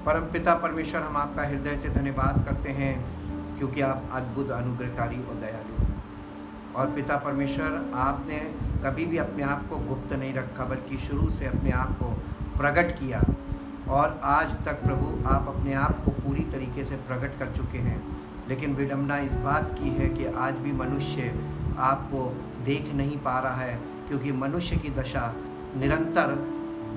परमपिता परमेश्वर, हम आपका हृदय से धन्यवाद करते हैं क्योंकि आप अद्भुत, अनुग्रहकारी और दयालु हैं। और पिता परमेश्वर, आपने कभी भी अपने आप को गुप्त नहीं रखा, बल्कि शुरू से अपने आप को प्रकट किया। और आज तक प्रभु आप अपने आप को पूरी तरीके से प्रकट कर चुके हैं। लेकिन विडंबना इस बात की है कि आज भी मनुष्य आपको देख नहीं पा रहा है, क्योंकि मनुष्य की दशा निरंतर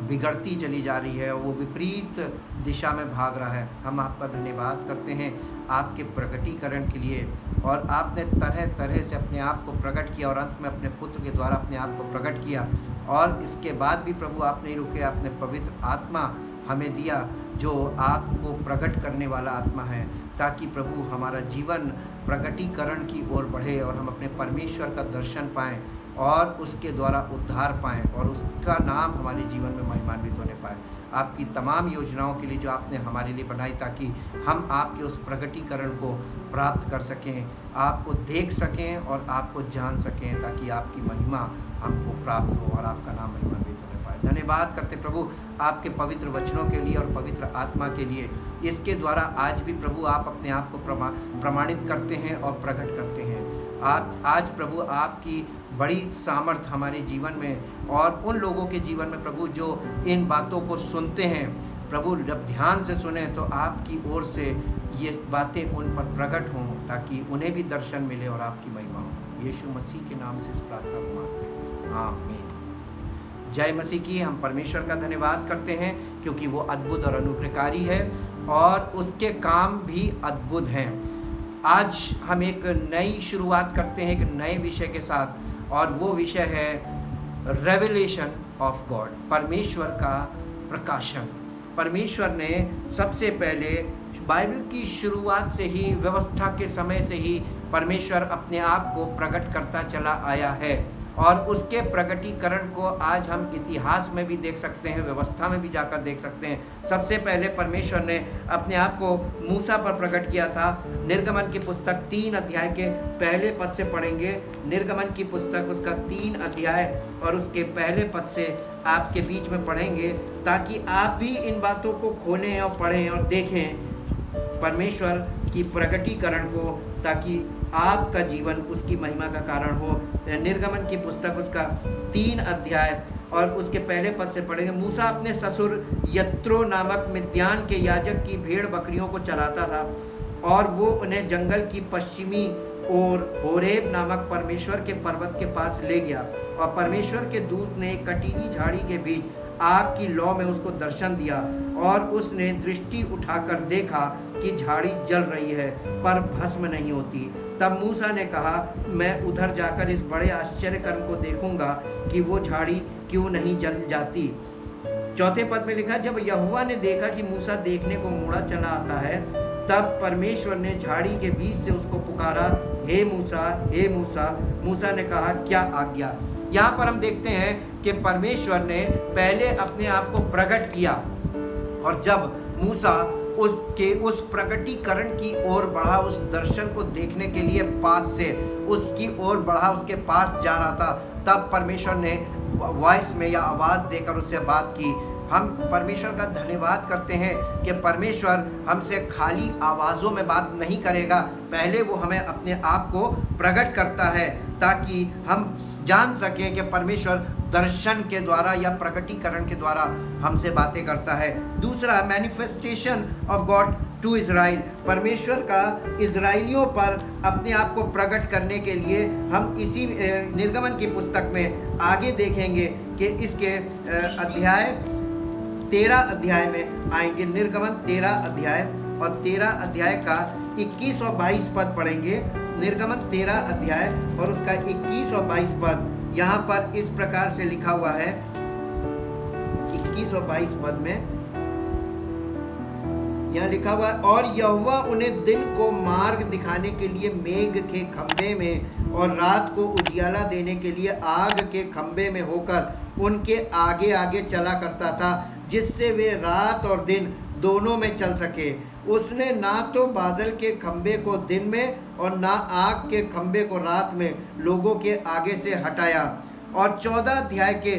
बिगड़ती चली जा रही है, वो विपरीत दिशा में भाग रहा है। हम आपका धन्यवाद करते हैं आपके प्रकटीकरण के लिए। और आपने तरह तरह से अपने आप को प्रकट किया और अंत में अपने पुत्र के द्वारा अपने आप को प्रकट किया। और इसके बाद भी प्रभु आप नहीं रुके, आपने पवित्र आत्मा हमें दिया जो आपको प्रकट करने वाला आत्मा है, ताकि प्रभु हमारा जीवन प्रकटीकरण की ओर बढ़े और हम अपने परमेश्वर का दर्शन पाएँ और उसके द्वारा उद्धार पाएँ और उसका नाम हमारे जीवन में महिमान्वित होने पाए। आपकी तमाम योजनाओं के लिए जो आपने हमारे लिए बनाई, ताकि हम आपके उस प्रकटीकरण को प्राप्त कर सकें, आपको देख सकें और आपको जान सकें, ताकि आपकी महिमा हमको प्राप्त हो और आपका नाम महिमान्वित होने पाए। धन्यवाद करते प्रभु आपके पवित्र वचनों के लिए और पवित्र आत्मा के लिए। इसके द्वारा आज भी प्रभु आप अपने आप को प्रमाणित करते हैं और प्रकट करते हैं। आज प्रभु आपकी बड़ी सामर्थ हमारे जीवन में और उन लोगों के जीवन में प्रभु जो इन बातों को सुनते हैं, प्रभु जब ध्यान से सुने तो आपकी ओर से ये बातें उन पर प्रकट हों, ताकि उन्हें भी दर्शन मिले और आपकी महिमा हो। यीशु मसीह के नाम से इस प्रार्थना को मांगते हैं, आमीन। जय मसीह की। हम परमेश्वर का धन्यवाद करते हैं क्योंकि वो अद्भुत और अनुग्रहकारी है और उसके काम भी अद्भुत हैं। आज हम एक नई शुरुआत करते हैं एक नए विषय के साथ, और वो विषय है रेवलेशन ऑफ गॉड, परमेश्वर का प्रकाशन। परमेश्वर ने सबसे पहले बाइबल की शुरुआत से ही, व्यवस्था के समय से ही परमेश्वर अपने आप को प्रकट करता चला आया है। और उसके प्रकटीकरण को आज हम इतिहास में भी देख सकते हैं, व्यवस्था में भी जाकर देख सकते हैं। सबसे पहले परमेश्वर ने अपने आप को मूसा पर प्रकट किया था। निर्गमन की पुस्तक 3 अध्याय के पहले पद से पढ़ेंगे। निर्गमन की पुस्तक उसका 3 अध्याय और उसके पहले पद से आपके बीच में पढ़ेंगे, ताकि आप भी इन बातों को खोलें और पढ़ें और देखें परमेश्वर की प्रकटीकरण को, ताकि आपका जीवन उसकी महिमा का कारण हो। निर्गमन की पुस्तक उसका 3 अध्याय और उसके पहले पद से पढ़ेंगे। मूसा अपने ससुर यत्रो नामक मिद्यान के याजक की भेड़ बकरियों को चराता था, और वो उन्हें जंगल की पश्चिमी ओर होरेब नामक परमेश्वर के पर्वत के पास ले गया। और परमेश्वर के दूत ने एक कटीली झाड़ी के बीच आग की लौ में उसको दर्शन दिया, और उसने दृष्टि उठाकर देखा कि झाड़ी जल रही है पर भस्म नहीं होती। तब मूसा ने कहा, मैं उधर जाकर इस बड़े आश्चर्य कर्म को देखूंगा कि वो झाड़ी क्यों नहीं जल जाती। चौथे पद में लिखा, जब यहोवा ने देखा कि मूसा देखने को मुड़ा चला आता है, तब परमेश्वर ने झाड़ी के बीच से उसको पुकारा, हे मूसा, हे मूसा। मूसा ने कहा, क्या आज्ञा। यहाँ पर हम देखते हैं कि परमेश्वर ने पहले अपने आप को प्रकट किया, और जब मूसा उसके उस प्रकटीकरण की ओर बढ़ा, उस दर्शन को देखने के लिए पास से उसकी ओर बढ़ा, उसके पास जा रहा था, तब परमेश्वर ने वॉइस में या आवाज़ देकर उससे बात की। हम परमेश्वर का धन्यवाद करते हैं कि परमेश्वर हमसे खाली आवाज़ों में बात नहीं करेगा, पहले वो हमें अपने आप को प्रकट करता है, ताकि हम जान सकें कि परमेश्वर दर्शन के द्वारा या प्रकटीकरण के द्वारा हमसे बातें करता है। दूसरा, manifestation of God to Israel, परमेश्वर का इज़राइलियों पर अपने आप को प्रकट करने के लिए हम इसी निर्गमन की पुस्तक में आगे देखेंगे कि इसके 13 अध्याय में आएंगे। निर्गमन 13 अध्याय और 13 अध्याय का 21 और 22 पद पढ़ेंगे। निर्गमन 13 अध्याय और उसका 21 और 22 पद यहाँ पर इस प्रकार से लिखा हुआ है। 21 और 22 पद में यहाँ लिखा हुआ है, और यहोवा उन्हें दिन को मार्ग दिखाने के लिए मेघ के खंभे में और रात को उजियाला देने के लिए आग के खंभे में होकर उनके आगे आगे चला करता था, जिससे वे रात और दिन दोनों में चल सके। उसने ना तो बादल के खंभे को दिन में और ना आग के खंभे को रात में लोगों के आगे से हटाया। और 14 अध्याय के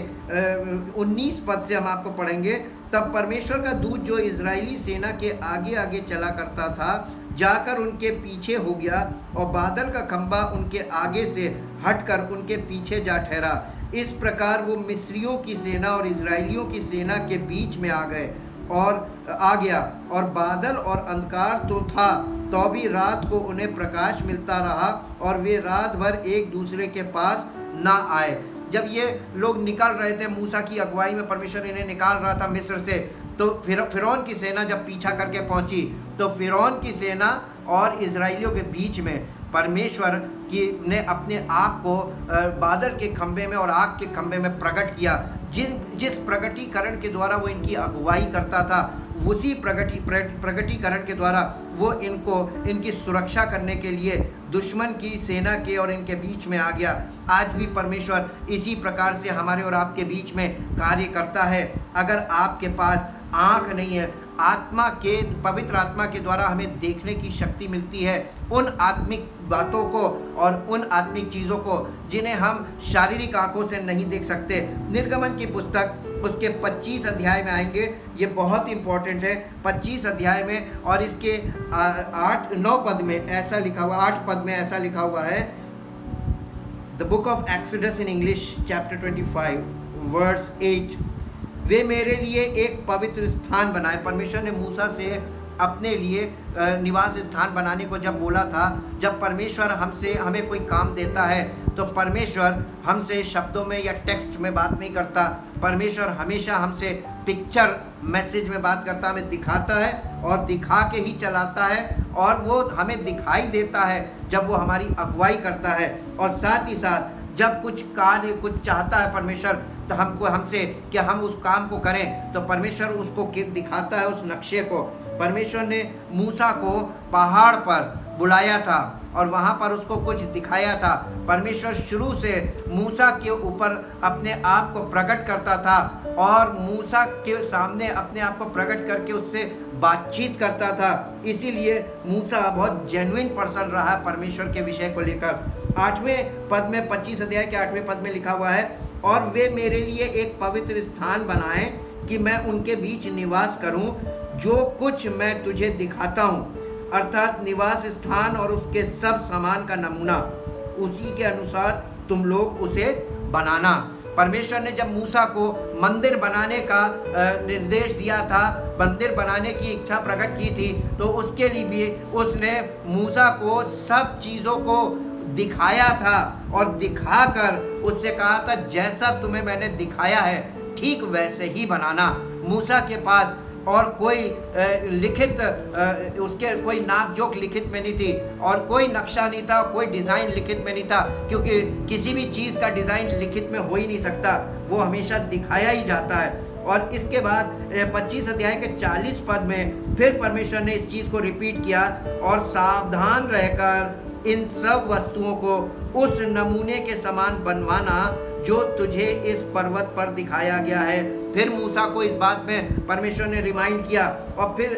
19 पद से हम आपको पढ़ेंगे। तब परमेश्वर का दूत जो इजरायली सेना के आगे आगे चला करता था जाकर उनके पीछे हो गया, और बादल का खंबा उनके आगे से हटकर उनके पीछे जा ठहरा। इस प्रकार वो मिस्रियों की सेना और इजरायलियों की सेना के बीच में आ गया, और बादल और अंधकार तो था, तो भी रात को उन्हें प्रकाश मिलता रहा, और वे रात भर एक दूसरे के पास ना आए। जब ये लोग निकल रहे थे, मूसा की अगुवाई में परमेश्वर इन्हें निकाल रहा था मिस्र से, तो फिरौन की सेना जब पीछा करके पहुंची, तो फिरौन की सेना और इजराइलियों के बीच में परमेश्वर की ने अपने आप को बादल के खंभे में और आग के खंभे में प्रकट किया। जिस प्रकटीकरण के द्वारा वो इनकी अगुवाई करता था, उसी प्रकटीकरण के द्वारा वो इनकी सुरक्षा करने के लिए दुश्मन की सेना के और इनके बीच में आ गया। आज भी परमेश्वर इसी प्रकार से हमारे और आपके बीच में कार्य करता है। अगर आपके पास आँख नहीं है, पवित्र आत्मा के द्वारा हमें देखने की शक्ति मिलती है उन आत्मिक बातों को और उन आत्मिक चीज़ों को जिन्हें हम शारीरिक आंखों से नहीं देख सकते। निर्गमन की पुस्तक उसके 25 अध्याय में आएंगे, ये बहुत इंपॉर्टेंट है। 25 अध्याय में और इसके 9 पद में ऐसा लिखा हुआ, 8 पद में ऐसा लिखा हुआ है, the book of Exodus in English chapter 25 verse 8, वे मेरे लिए एक पवित्र स्थान बनाए। परमेश्वर ने मूसा से अपने लिए निवास स्थान बनाने को जब बोला था, जब परमेश्वर हमें कोई काम देता है तो परमेश्वर हमसे शब्दों में या टेक्स्ट में बात नहीं करता। परमेश्वर हमेशा हमसे पिक्चर मैसेज में बात करता, हमें दिखाता है और दिखा के ही चलाता है, और वो हमें दिखाई देता है जब वो हमारी अगुवाई करता है। और साथ ही साथ जब कुछ चाहता है परमेश्वर तो हमसे कि हम उस काम को करें, तो परमेश्वर उसको दिखाता है, उस नक्शे को। परमेश्वर ने मूसा को पहाड़ पर बुलाया था और वहाँ पर उसको कुछ दिखाया था। परमेश्वर शुरू से मूसा के ऊपर अपने आप को प्रकट करता था और मूसा के सामने अपने आप को प्रकट करके उससे बातचीत करता था। इसीलिए मूसा बहुत जेन्युइन पर्सन रहा परमेश्वर के विषय को लेकर। 8वें पद में, 25 अध्याय के 8वें पद में लिखा हुआ है, और वे मेरे लिए एक पवित्र स्थान बनाएं कि मैं उनके बीच निवास करूं, जो कुछ मैं तुझे दिखाता हूं, अर्थात निवास स्थान और उसके सब सामान का नमूना, उसी के अनुसार तुम लोग उसे बनाना। परमेश्वर ने जब मूसा को मंदिर बनाने का निर्देश दिया था, मंदिर बनाने की इच्छा प्रकट की थी, तो उसके लिए भी उसने मूसा को सब चीज़ों को दिखाया था और दिखाकर उससे कहा था, जैसा तुम्हें मैंने दिखाया है ठीक वैसे ही बनाना। मूसा के पास और कोई लिखित उसके कोई नाप जोक लिखित में नहीं थी और कोई नक्शा नहीं था, कोई डिज़ाइन लिखित में नहीं था, क्योंकि किसी भी चीज़ का डिज़ाइन लिखित में हो ही नहीं सकता, वो हमेशा दिखाया ही जाता है। और इसके बाद 25 अध्याय के 40 पद में फिर परमेश्वर ने इस चीज़ को रिपीट किया, और सावधान रहकर इन सब वस्तुओं को उस नमूने के समान बनवाना जो तुझे इस पर्वत पर दिखाया गया है। फिर मूसा को इस बात में परमेश्वर ने रिमाइंड किया। और फिर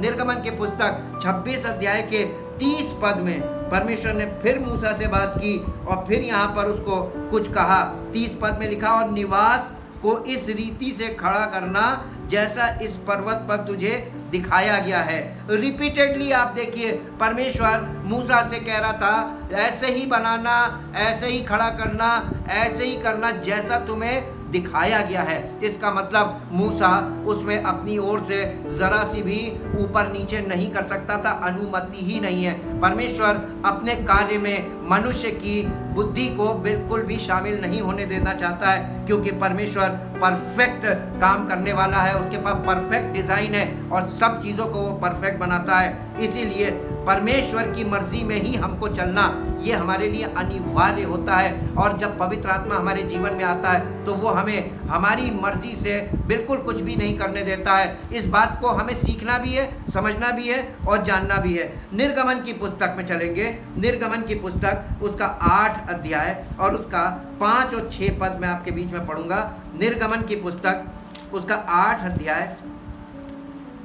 निर्गमन की पुस्तक 26 अध्याय के 30 पद में परमेश्वर ने फिर मूसा से बात की और फिर यहाँ पर उसको कुछ कहा। 30 पद में लिखा, और निवास को इस रीति से खड़ा करना जैसा इस पर्वत पर तुझे दिखाया गया है। रिपीटेडली आप देखिए, परमेश्वर मूसा से कह रहा था, ऐसे ही बनाना, ऐसे ही खड़ा करना, ऐसे ही करना जैसा तुम्हें दिखाया गया है। इसका मतलब मूसा उसमें अपनी ओर से ज़रा सी भी ऊपर नीचे नहीं कर सकता था, अनुमति ही नहीं है। परमेश्वर अपने कार्य में मनुष्य की बुद्धि को बिल्कुल भी शामिल नहीं होने देना चाहता है, क्योंकि परमेश्वर परफेक्ट काम करने वाला है, उसके पास परफेक्ट डिज़ाइन है और सब चीज़ों को वो परफेक्ट बनाता है। इसीलिए परमेश्वर की मर्जी में ही हमको चलना ये हमारे लिए अनिवार्य होता है। और जब पवित्र आत्मा हमारे जीवन में आता है तो वो हमें हमारी मर्जी से बिल्कुल कुछ भी नहीं करने देता है। इस बात को हमें सीखना भी है, समझना भी है और जानना भी है। निर्गमन की पुस्तक में चलेंगे। निर्गमन की पुस्तक उसका 8 अध्याय और उसका 5 और 6 पद मैं आपके बीच में पढ़ूंगा। निर्गमन की पुस्तक उसका 8 अध्याय,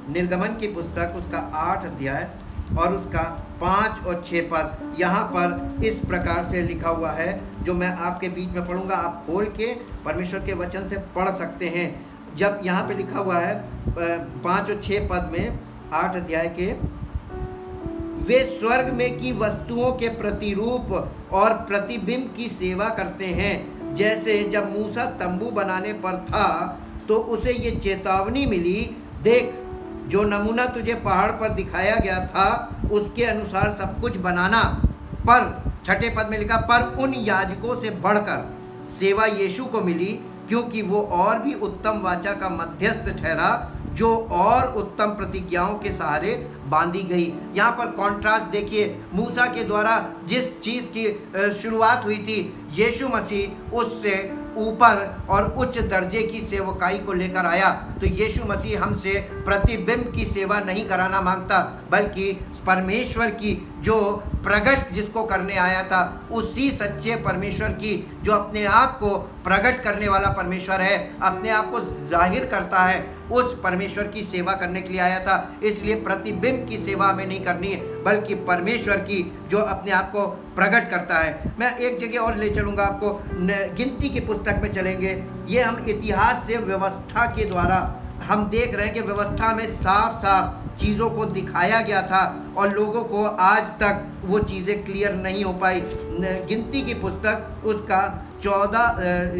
निर्गमन की पुस्तक उसका 8 अध्याय और उसका 5 और 6 पद यहाँ पर इस प्रकार से लिखा हुआ है, जो मैं आपके बीच में पढ़ूंगा। आप खोल के परमेश्वर के वचन से पढ़ सकते हैं। जब यहाँ पे लिखा हुआ है 5 और 6 पद में 8 अध्याय के, वे स्वर्ग में की वस्तुओं के प्रतिरूप और प्रतिबिंब की सेवा करते हैं। जैसे जब मूसा तंबू बनाने पर था तो उसे ये चेतावनी मिली, देख जो नमूना तुझे पहाड़ पर दिखाया गया था उसके अनुसार सब कुछ बनाना। पर 6 पद में लिखा, पर उन याजकों से बढ़कर सेवा यीशु को मिली, क्योंकि वो और भी उत्तम वाचा का मध्यस्थ ठहरा, जो और उत्तम प्रतिज्ञाओं के सहारे बांधी गई। यहाँ पर कॉन्ट्रास्ट देखिए, मूसा के द्वारा जिस चीज़ की शुरुआत हुई थी, यीशु मसीह उससे ऊपर और उच्च दर्जे की सेवकाई को लेकर आया। तो यीशु मसीह हमसे प्रतिबिंब की सेवा नहीं कराना मांगता, बल्कि परमेश्वर की जो प्रकट जिसको करने आया था, उसी सच्चे परमेश्वर की, जो अपने आप को प्रकट करने वाला परमेश्वर है, अपने आप को जाहिर करता है, उस परमेश्वर की सेवा करने के लिए आया था। इसलिए प्रतिबिंब की सेवा हमें नहीं करनी है, बल्कि परमेश्वर की जो अपने आप को प्रकट करता है। मैं एक जगह और ले चलूँगा आपको, गिनती की पुस्तक में चलेंगे। ये हम इतिहास से व्यवस्था के द्वारा हम देख रहे हैं कि व्यवस्था में साफ साफ चीज़ों को दिखाया गया था और लोगों को आज तक वो चीज़ें क्लियर नहीं हो पाई। गिनती की पुस्तक उसका 14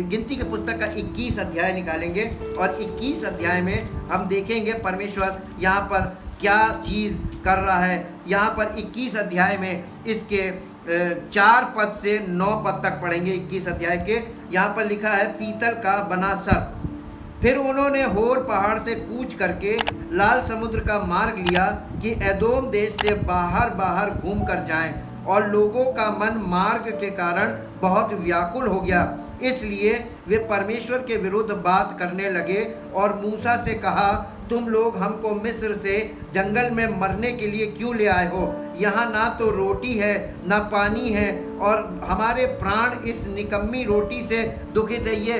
गिनती की पुस्तक का 21 अध्याय निकालेंगे और 21 अध्याय में हम देखेंगे परमेश्वर यहाँ पर क्या चीज़ कर रहा है। यहाँ पर 21 अध्याय में इसके 4 पद से 9 पद तक पढ़ेंगे। 21 अध्याय के यहाँ पर लिखा है, पीतल का बना सर्प। फिर उन्होंने होर पहाड़ से कूच करके लाल समुद्र का मार्ग लिया कि एदोम देश से बाहर बाहर घूम कर जाएं, और लोगों का मन मार्ग के कारण बहुत व्याकुल हो गया। इसलिए वे परमेश्वर के विरुद्ध बात करने लगे और मूसा से कहा, तुम लोग हमको मिस्र से जंगल में मरने के लिए क्यों ले आए हो? यहाँ ना तो रोटी है ना पानी है, और हमारे प्राण इस निकम्मी रोटी से दुखित है। ये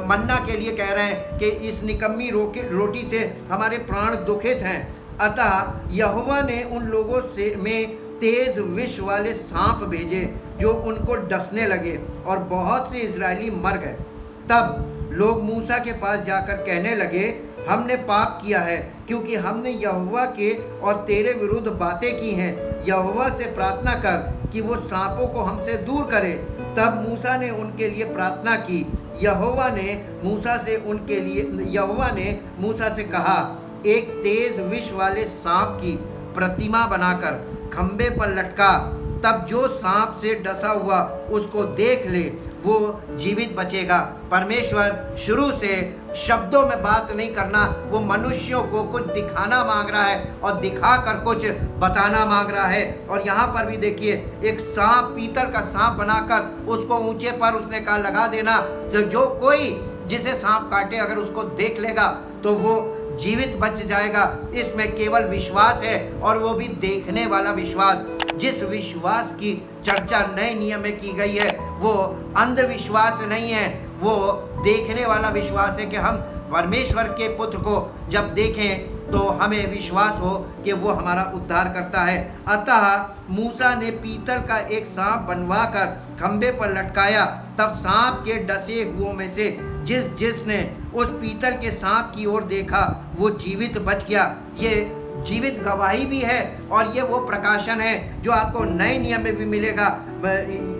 मन्ना के लिए कह रहे हैं कि इस निकम्मी रोटी से हमारे प्राण दुखित हैं। अतः यहोवा ने उन लोगों से में तेज विष वाले सांप भेजे जो उनको डसने लगे, और बहुत से इजरायली मर गए। तब लोग मूसा के पास जाकर कहने लगे, हमने पाप किया है, क्योंकि हमने यहोवा के और तेरे विरुद्ध बातें की हैं। यहोवा से प्रार्थना कर कि वो सांपों को हमसे दूर करे। तब मूसा ने उनके लिए प्रार्थना की। यहोवा ने मूसा से कहा, एक तेज विष वाले सांप की प्रतिमा बनाकर खंबे पर लटका, तब जो सांप से डसा हुआ उसको देख ले, वो जीवित बचेगा। परमेश्वर शुरू से शब्दों में बात नहीं करना, वो मनुष्यों को कुछ दिखाना मांग रहा है और दिखाकर कुछ बताना मांग रहा है। और यहाँ पर भी देखिए, एक सांप, पीतल का सांप बनाकर उसको ऊंचे पर उसने कहा लगा देना, जो कोई जिसे सांप काटे अगर उसको देख लेगा तो वो जीवित बच जाएगा। इसमें केवल विश्वास है, और वो भी देखने वाला विश्वास। जिस विश्वास की चर्चा नए नियम में की गई है वो अंधविश्वास नहीं है, वो देखने वाला विश्वास है कि हम परमेश्वर के पुत्र को जब देखें तो हमें विश्वास हो कि वो हमारा उद्धार करता है। अतः मूसा ने पीतल का एक सांप बनवाकर खंबे पर लटकाया। तब सांप के डसे हुओं में से जिसने उस पीतल के सांप की ओर देखा वो जीवित बच गया। ये जीवित गवाही भी है, और ये वो प्रकाशन है जो आपको नए नियम में भी मिलेगा।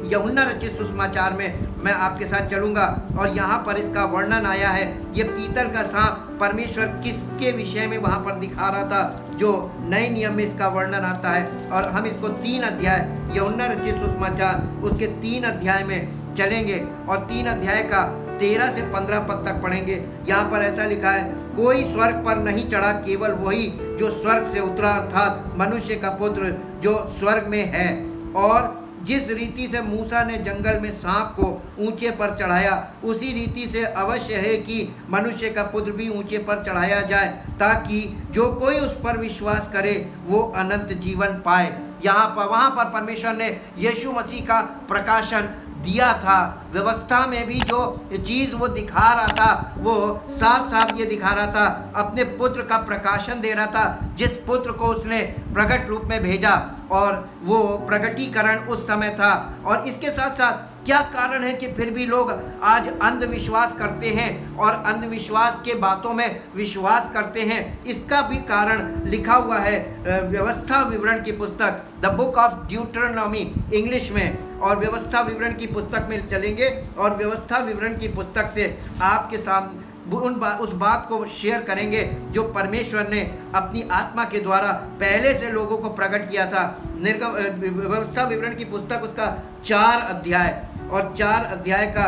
यूहन्ना रचित सुसमाचार में मैं आपके साथ चलूँगा, और यहाँ पर इसका वर्णन आया है। ये पीतल का सांप परमेश्वर किसके विषय में वहाँ पर दिखा रहा था, जो नए नियम में इसका वर्णन आता है। और हम इसको 3 अध्याय यूहन्ना रचित सुसमाचार उसके 3 अध्याय में चलेंगे, और 3 अध्याय का 13 से 15 पद तक पढ़ेंगे। यहाँ पर ऐसा लिखा है, कोई स्वर्ग पर नहीं चढ़ा, केवल वही जो स्वर्ग से उतरा, अर्थात मनुष्य का पुत्र जो स्वर्ग में है। और जिस रीति से मूसा ने जंगल में सांप को ऊंचे पर चढ़ाया, उसी रीति से अवश्य है कि मनुष्य का पुत्र भी ऊंचे पर चढ़ाया जाए, ताकि जो कोई उस पर विश्वास करे वो अनंत जीवन पाए। वहाँ पर परमेश्वर ने यीशु मसीह का प्रकाशन दिया था। व्यवस्था में भी जो चीज़ वो दिखा रहा था वो साफ साफ ये दिखा रहा था, अपने पुत्र का प्रकाशन दे रहा था, जिस पुत्र को उसने प्रकट रूप में भेजा और वो प्रकटीकरण उस समय था। और इसके साथ साथ क्या कारण है कि फिर भी लोग आज अंधविश्वास करते हैं और अंधविश्वास के बातों में विश्वास करते हैं? इसका भी कारण लिखा हुआ है व्यवस्था विवरण की पुस्तक, द बुक ऑफ ड्यूटरनॉमी इंग्लिश में, और व्यवस्था विवरण की पुस्तक में चलेंगे और व्यवस्था विवरण की पुस्तक से आपके सामने उस बात को शेयर करेंगे जो परमेश्वर ने अपनी आत्मा के द्वारा पहले से लोगों को प्रकट किया था। व्यवस्था विवरण की पुस्तक उसका 4 अध्याय और 4 अध्याय का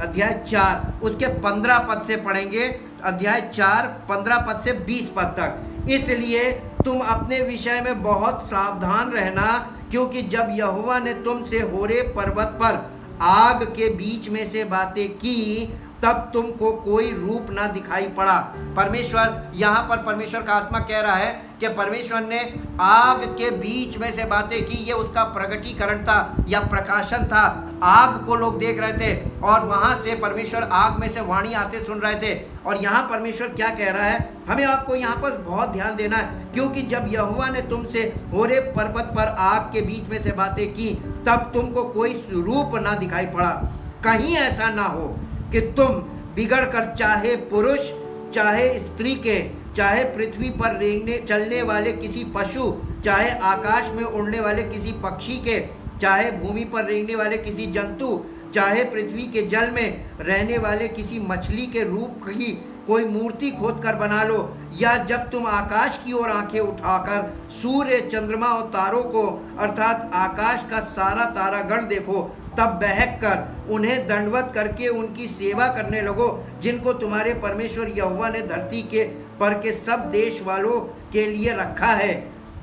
अध्याय 4 उसके 15 पद से पढ़ेंगे। अध्याय 4 15 पद से 20 पद तक। इसलिए तुम अपने विषय में बहुत सावधान रहना, क्योंकि जब यहोवा ने तुमसे होरेब पर्वत पर आग के बीच में से बातें की, तब तुमको कोई रूप ना दिखाई पड़ा। परमेश्वर यहाँ पर परमेश्वर का आत्मा कह रहा है कि परमेश्वर ने आग के बीच में से बातें की। ये उसका प्रकटीकरण था या प्रकाशन था। आग को लोग देख रहे थे और वहाँ से परमेश्वर आग में से वाणी आते सुन रहे थे। और यहाँ परमेश्वर क्या कह रहा है, हमें आपको यहाँ पर बहुत ध्यान देना है, क्योंकि जब यहोवा ने तुमसे होरेब पर्वत पर आग के बीच में से बातें की, तब तुमको कोई रूप ना दिखाई पड़ा। कहीं ऐसा ना हो कि तुम बिगड़ कर चाहे पुरुष चाहे स्त्री के, चाहे पृथ्वी पर रेंगने चलने वाले किसी पशु, चाहे आकाश में उड़ने वाले किसी पक्षी के, चाहे भूमि पर रेंगने वाले किसी जंतु, चाहे पृथ्वी के जल में रहने वाले किसी मछली के रूप की कोई मूर्ति खोद कर बना लो, या जब तुम आकाश की ओर आंखें उठाकर सूर्य चंद्रमा और तारों को अर्थात आकाश का सारा तारागण देखो, तब बहक कर उन्हें दंडवत करके उनकी सेवा करने लगो, जिनको तुम्हारे परमेश्वर यहोवा ने धरती के पर के सब देश वालों के लिए रखा है।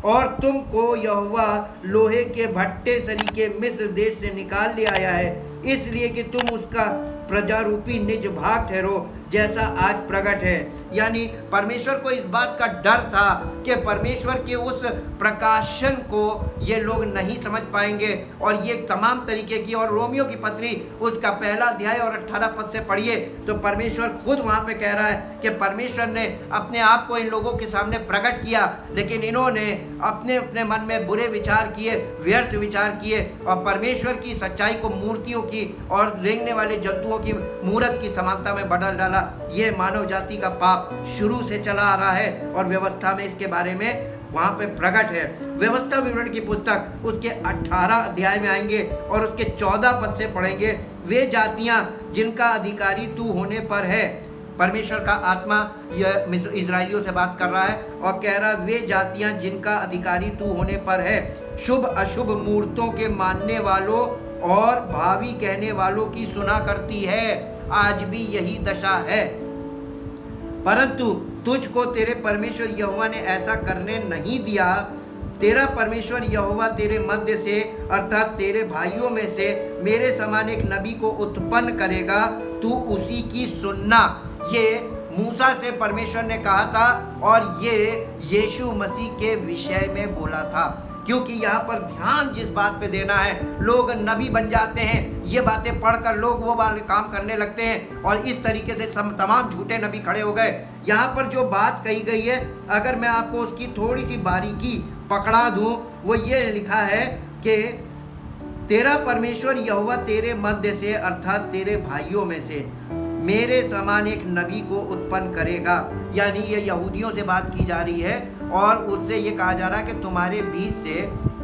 और तुमको यहोवा लोहे के भट्टे सरीखे मिस्र देश से निकाल ले आया है, इसलिए कि तुम उसका प्रजारूपी निज भाग ठहरो, जैसा आज प्रकट है। यानी परमेश्वर को इस बात का डर था कि परमेश्वर के उस प्रकाशन को ये लोग नहीं समझ पाएंगे, और ये तमाम तरीके की। और रोमियो की पत्री उसका 1 अध्याय और 18 पद से पढ़िए तो परमेश्वर खुद वहाँ पे कह रहा है कि परमेश्वर ने अपने आप को इन लोगों के सामने प्रकट किया, लेकिन इन्होंने अपने अपने मन में बुरे विचार किए, व्यर्थ विचार किए, और परमेश्वर की सच्चाई को मूर्तियों की और रेंगने वाले जंतुओं की मूर्त की समानता में बदल डाला। ये मानव जाति का पाप शुरू से चला आ रहा है और व्यवस्था में इसके बारे में वहां पे प्रकट है। व्यवस्था विवरण की पुस्तक उसके 18 अध्याय में आएंगे और उसके 14 पद से पढ़ेंगे। वे जातियां जिनका अधिकारी तू होने पर है, परमेश्वर का आत्मा यह इजराइलियों से बात कर रहा है और कह रहा है वे जातियां जिनका अधिकारी तू होने पर है, शुभ अशुभ मूर्तों के मानने वालों और भावी कहने वालों की सुना करती है। आज भी यही दशा है, परंतु तुझको तेरे परमेश्वर यहोवा ने ऐसा करने नहीं दिया। तेरा परमेश्वर यहोवा तेरे मध्य से अर्थात तेरे भाइयों में से मेरे समान एक नबी को उत्पन्न करेगा, तू उसी की सुनना। ये मूसा से परमेश्वर ने कहा था और ये यीशु मसीह के विषय में बोला था, क्योंकि यहाँ पर ध्यान जिस बात पे देना है, लोग नबी बन जाते हैं, ये बातें पढ़कर लोग वो वाले काम करने लगते हैं और इस तरीके से तमाम झूठे नबी खड़े हो गए। यहाँ पर जो बात कही गई है, अगर मैं आपको उसकी थोड़ी सी बारीकी पकड़ा दूँ, वो ये लिखा है कि तेरा परमेश्वर यहोवा तेरे मध्य से अर्थात तेरे भाइयों में से मेरे समान एक नबी को उत्पन्न करेगा। यानी ये यहूदियों से बात की जा रही है और उससे ये कहा जा रहा है कि तुम्हारे बीच से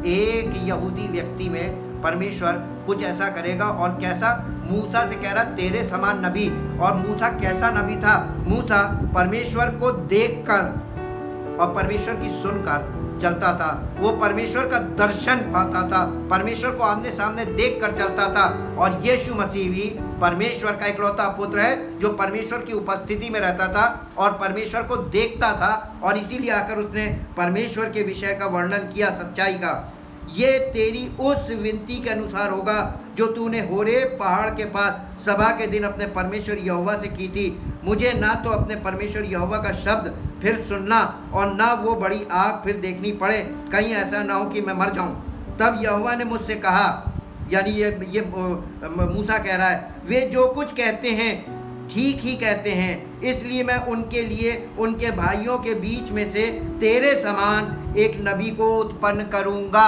एक यहूदी व्यक्ति में परमेश्वर कुछ ऐसा करेगा। और कैसा? मूसा से कह रहा तेरे समान नबी। और मूसा कैसा नबी था? मूसा परमेश्वर को देखकर और परमेश्वर की सुनकर चलता था। वो परमेश्वर का दर्शन पाता था, परमेश्वर को आमने सामने देखकर चलता था। और यीशु मसीह भी परमेश्वर का इकलौता पुत्र है जो परमेश्वर की उपस्थिति में रहता था और परमेश्वर को देखता था, और इसीलिए आकर उसने परमेश्वर के विषय का वर्णन किया, सच्चाई का। ये तेरी उस विनती के अनुसार होगा जो तूने होरेब पहाड़ के पास सभा के दिन अपने परमेश्वर यहोवा से की थी। मुझे ना तो अपने परमेश्वर यहोवा का शब्द फिर सुनना और ना वो बड़ी आग फिर देखनी पड़े, कहीं ऐसा ना हो कि मैं मर जाऊं। तब यहोवा ने मुझसे कहा, यानी ये मूसा कह रहा है, वे जो कुछ कहते हैं ठीक ही कहते हैं। इसलिए मैं उनके लिए उनके भाइयों के बीच में से तेरे समान एक नबी को उत्पन्न करूंगा।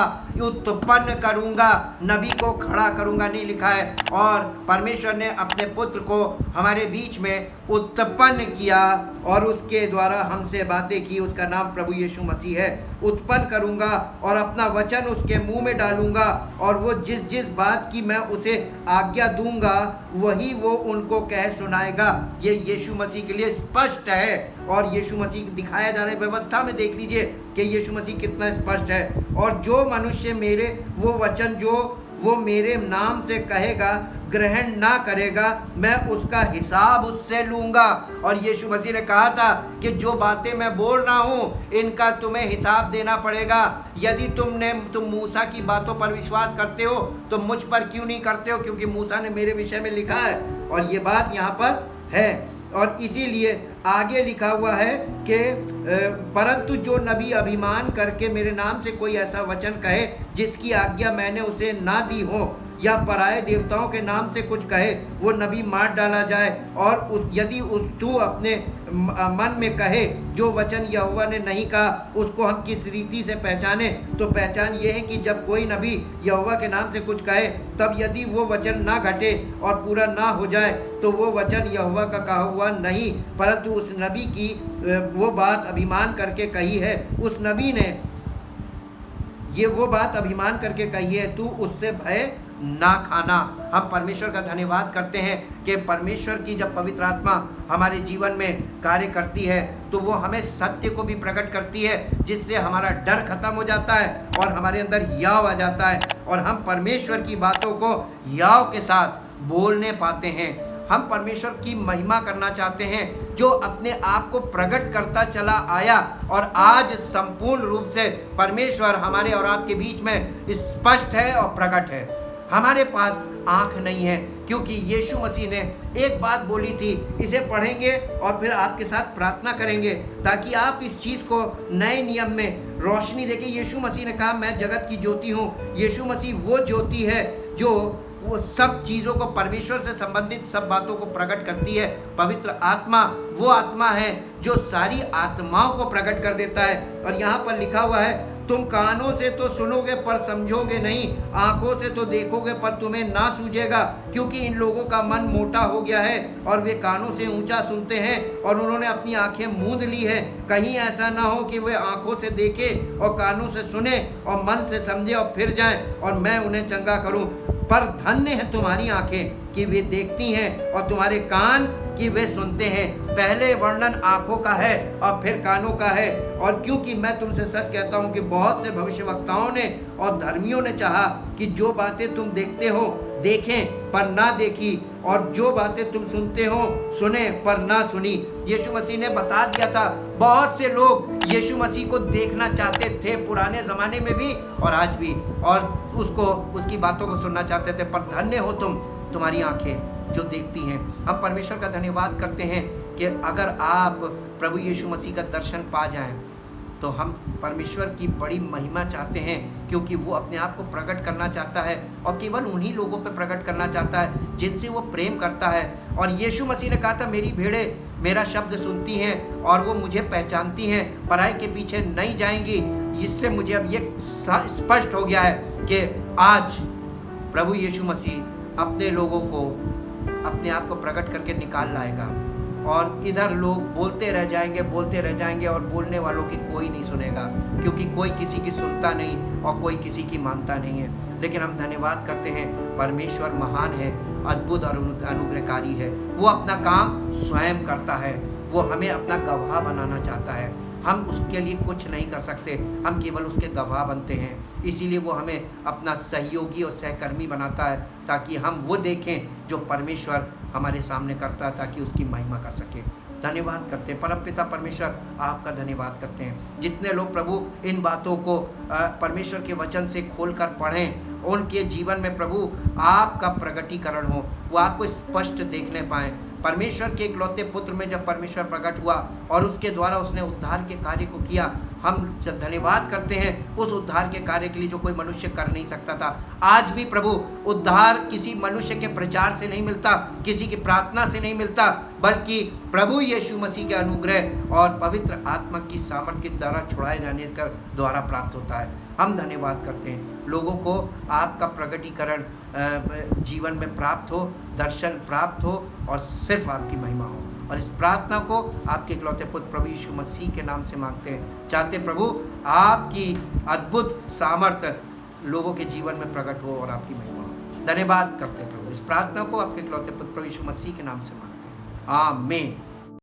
नबी को खड़ा करूंगा नहीं लिखा है। और परमेश्वर ने अपने पुत्र को हमारे बीच में उत्पन्न किया और उसके द्वारा हमसे बातें की। उसका नाम प्रभु यीशु मसीह है। उत्पन्न करूंगा और अपना वचन उसके मुंह में डालूंगा, और वो जिस जिस बात की मैं उसे आज्ञा दूंगा वही वो उनको कह सुनाएगा। ये यीशु मसीह के लिए स्पष्ट है। और यीशु मसीह दिखाया जा रहा है व्यवस्था में। देख लीजिए कि यीशु मसीह कितना स्पष्ट है। और जो मनुष्य मेरे वो वचन जो वो मेरे नाम से कहेगा ग्रहण ना करेगा, मैं उसका हिसाब उससे लूंगा। और यीशु मसीह ने कहा था कि जो बातें मैं बोल रहा हूँ इनका तुम्हें हिसाब देना पड़ेगा। यदि तुम मूसा की बातों पर विश्वास करते हो तो मुझ पर क्यों नहीं करते हो, क्योंकि मूसा ने मेरे विषय में लिखा है। और ये बात यहाँ पर है। और इसीलिए आगे लिखा हुआ है कि परंतु जो नबी अभिमान करके मेरे नाम से कोई ऐसा वचन कहे जिसकी आज्ञा मैंने उसे ना दी हो, या पराये देवताओं के नाम से कुछ कहे, वो नबी मार डाला जाए। और यदि तू अपने मन में कहे जो वचन यहोवा ने नहीं कहा उसको हम किस रीति से पहचाने, तो पहचान ये है कि जब कोई नबी यहोवा के नाम से कुछ कहे, तब यदि वो वचन ना घटे और पूरा ना हो जाए तो वो वचन यहोवा का कहा हुआ नहीं, परंतु उस नबी की वो बात अभिमान करके कही है। उस नबी ने ये वो बात अभिमान करके कही है, तू उससे भय ना खाना। हम परमेश्वर का धन्यवाद करते हैं कि परमेश्वर की जब पवित्र आत्मा हमारे जीवन में कार्य करती है तो वो हमें सत्य को भी प्रकट करती है, जिससे हमारा डर खत्म हो जाता है और हमारे अंदर याव आ जाता है और हम परमेश्वर की बातों को याव के साथ बोलने पाते हैं। हम परमेश्वर की महिमा करना चाहते हैं जो अपने आप को प्रकट करता चला आया, और आज संपूर्ण रूप से परमेश्वर हमारे और आपके बीच में स्पष्ट है और प्रकट है। हमारे पास आंख नहीं है, क्योंकि यीशु मसीह ने एक बात बोली थी। इसे पढ़ेंगे और फिर आपके साथ प्रार्थना करेंगे ताकि आप इस चीज़ को नए नियम में रोशनी देखें। यीशु मसीह ने कहा मैं जगत की ज्योति हूँ। यीशु मसीह वो ज्योति है जो वो सब चीज़ों को, परमेश्वर से संबंधित सब बातों को प्रकट करती है। पवित्र आत्मा वो आत्मा है जो सारी आत्माओं को प्रकट कर देता है। और यहाँ पर लिखा हुआ है, तुम कानों से तो सुनोगे पर समझोगे नहीं, आंखों से तो देखोगे पर तुम्हें ना सूझेगा, क्योंकि इन लोगों का मन मोटा हो गया है और वे कानों से ऊंचा सुनते हैं और उन्होंने अपनी आंखें मूंद ली है। कहीं ऐसा ना हो कि वे आंखों से देखें और कानों से सुने और मन से समझे और फिर जाएं और मैं उन्हें चंगा करूं। पर धन्य है तुम्हारी आंखें कि वे देखती हैं और तुम्हारे कान कि वे सुनते हैं। पहले वर्णन आंखों का है और फिर कानों का है। और क्योंकि मैं तुमसे सच कहता हूं कि बहुत से भविष्यवक्ताओं ने और धर्मियों ने चाहा कि जो बातें तुम देखते हो देखें पर ना देखी, और जो बातें तुम सुनते हो सुने पर ना सुनी। यीशु मसीह ने बता दिया था। बहुत से लोग यीशु मसीह को देखना चाहते थे पुराने ज़माने में भी और आज भी, और उसको उसकी बातों को सुनना चाहते थे। पर धन्य हो तुम, तुम्हारी आंखें जो देखती हैं। हम परमेश्वर का धन्यवाद करते हैं कि अगर आप प्रभु यीशु मसीह का दर्शन पा जाएं तो हम परमेश्वर की बड़ी महिमा चाहते हैं, क्योंकि वो अपने आप को प्रकट करना चाहता है और केवल उन्हीं लोगों पे प्रकट करना चाहता है जिनसे वो प्रेम करता है। और यीशु मसीह ने कहा था, मेरी भेड़ें मेरा शब्द सुनती हैं और वो मुझे पहचानती हैं, पराई के पीछे नहीं जाएंगी। इससे मुझे अब ये स्पष्ट हो गया है कि आज प्रभु यीशु मसीह अपने लोगों को अपने आप को प्रकट करके निकाल लाएगा, और इधर लोग बोलते रह जाएंगे और बोलने वालों की कोई नहीं सुनेगा, क्योंकि कोई किसी की सुनता नहीं और कोई किसी की मानता नहीं है। लेकिन हम धन्यवाद करते हैं, परमेश्वर महान है, अद्भुत और अनुग्रहकारी है। वो अपना काम स्वयं करता है। वो हमें अपना गवाह बनाना चाहता है। हम उसके लिए कुछ नहीं कर सकते, हम केवल उसके गवाह बनते हैं। इसीलिए वो हमें अपना सहयोगी और सहकर्मी बनाता है, ताकि हम वो देखें जो परमेश्वर हमारे सामने करता है, ताकि उसकी महिमा कर सके। धन्यवाद करते हैं परमपिता परमेश्वर, आपका धन्यवाद करते हैं। जितने लोग प्रभु इन बातों को परमेश्वर के वचन से खोलकर पढ़ें, उनके जीवन में प्रभु आपका प्रगटीकरण हो, वो आपको स्पष्ट देखने पाएँ। परमेश्वर के इकलौते पुत्र में जब परमेश्वर प्रकट हुआ और उसके द्वारा उसने उद्धार के कार्य को किया, हम धन्यवाद करते हैं उस उद्धार के कार्य के लिए जो कोई मनुष्य कर नहीं सकता था। आज भी प्रभु उद्धार किसी मनुष्य के प्रचार से नहीं मिलता, किसी की प्रार्थना से नहीं मिलता, बल्कि प्रभु यीशु मसीह के अनुग्रह और पवित्र आत्मा की सामर्थ्य के द्वारा छुड़ाए जाने का द्वारा प्राप्त होता है। हम धन्यवाद करते हैं लोगों को आपका प्रकटीकरण जीवन में प्राप्त हो, दर्शन प्राप्त हो और सिर्फ आपकी महिमा हो। और इस प्रार्थना को आपके इकलौते पुत्र प्रभु यीशु मसीह के नाम से मांगते हैं। चाहते प्रभु आपकी अद्भुत सामर्थ्य लोगों के जीवन में प्रकट हो और आपकी महिमा हो। धन्यवाद करते हैं प्रभु। इस प्रार्थना को आपके इकलौते पुत्र प्रभु यीशु मसीह के नाम से मांगते हैं। आमीन।